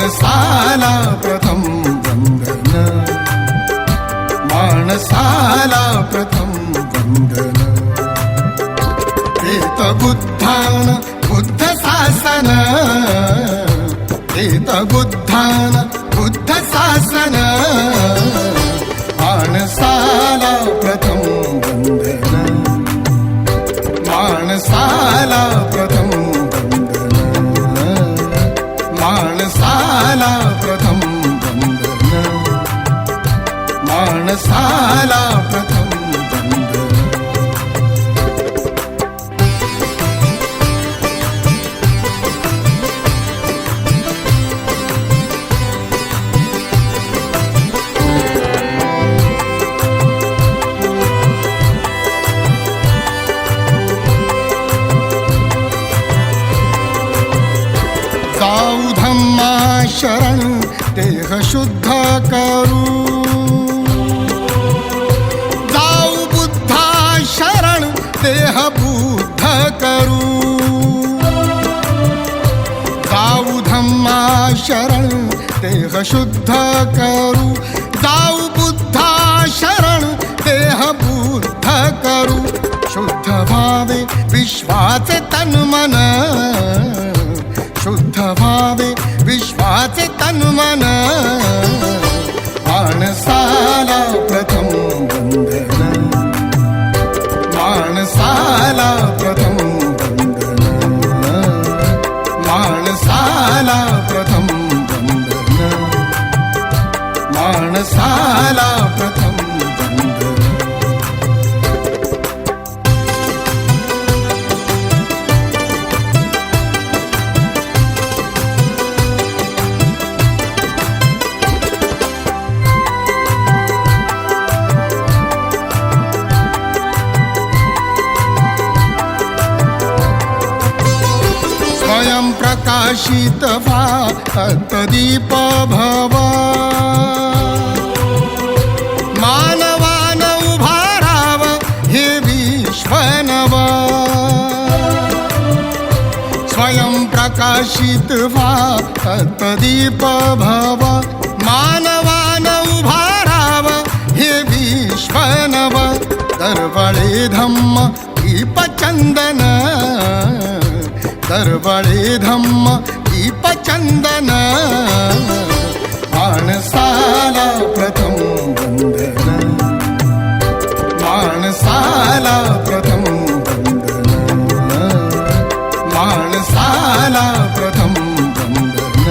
माणसाला प्रथम वंदन, माणसाला प्रथम वंदन. एत बुद्धान बुद्ध शासन, एत बुद्धान बुद्ध शासन, माणसाला प्रथम वंदन, माणसाला प्रथम वंदन, माणसाला प्रथम वंदन, माणसाला प्रथम वंदन. जाऊ धम्मा शरण देह शुद्ध करू, जाऊ बुद्धा शरण देह बुद्ध करू, जाऊ धम्मा शरण देह शुद्ध करू, जाऊ बुद्धा शरण देह बुद्ध करू. शुद्ध व्हावे विश्वाचे तन मन, शुद्ध व्हावे विश्वाचे तन मन, माणसाला प्रथम वंदन, माणसाला प्रथम वंदन, माणसाला प्रथम वंदन, माणसाला प्रथम वंदन. स्वयं प्रकाशित व्हा तत्दीप भव, मानवान उभा राव हे विश्व नव. स्वयं प्रकाशित व्हा तत्दीप भव, मानवान उभा राव हे विश्व नव. दरवळे धम्म दीप चंदन, दरवळे धम्म दीप चंदन, माणसाला प्रथम वंदन, माणसाला प्रथम वंदन, माणसाला प्रथम वंदन,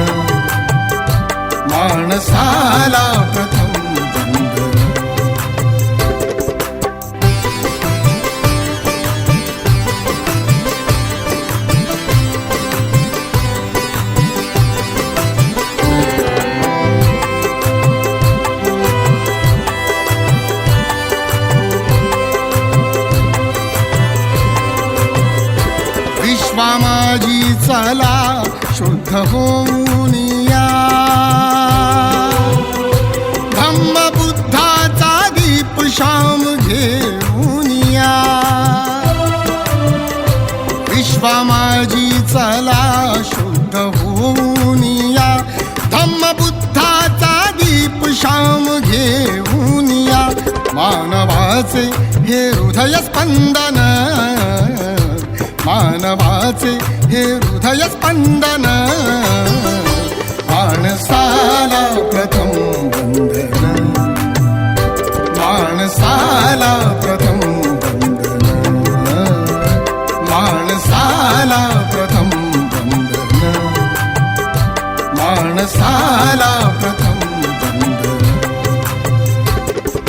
माणसाला प्रथम वंदन. माझी चला शुद्ध होऊन या, धम्म बुद्धाचा दीप शाम घेऊन या. विश्वा माझी चला शुद्ध होऊन या, धम्म बुद्धाचा दीप शाम घेऊन या. मानवाचे हे हृदय स्पंदन, मानवाचे हे हृदय स्पंदन, माणसाला प्रथम वंदन, माणसाला प्रथम वंदन, माणसाला प्रथम वंदन, माणसाला प्रथम वंदन.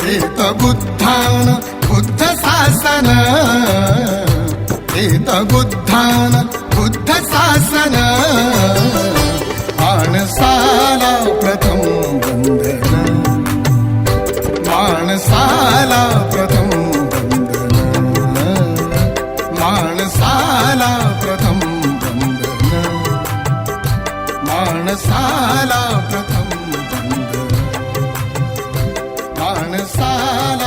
एत बुद्धान बुद्ध शासन, एत बुद्धान बुद्ध शासन, माणसाला प्रथम वंदन, माणसाला प्रथम वंदन, माणसाला प्रथम वंदन, माणसाला प्रथम वंदन, माणसाला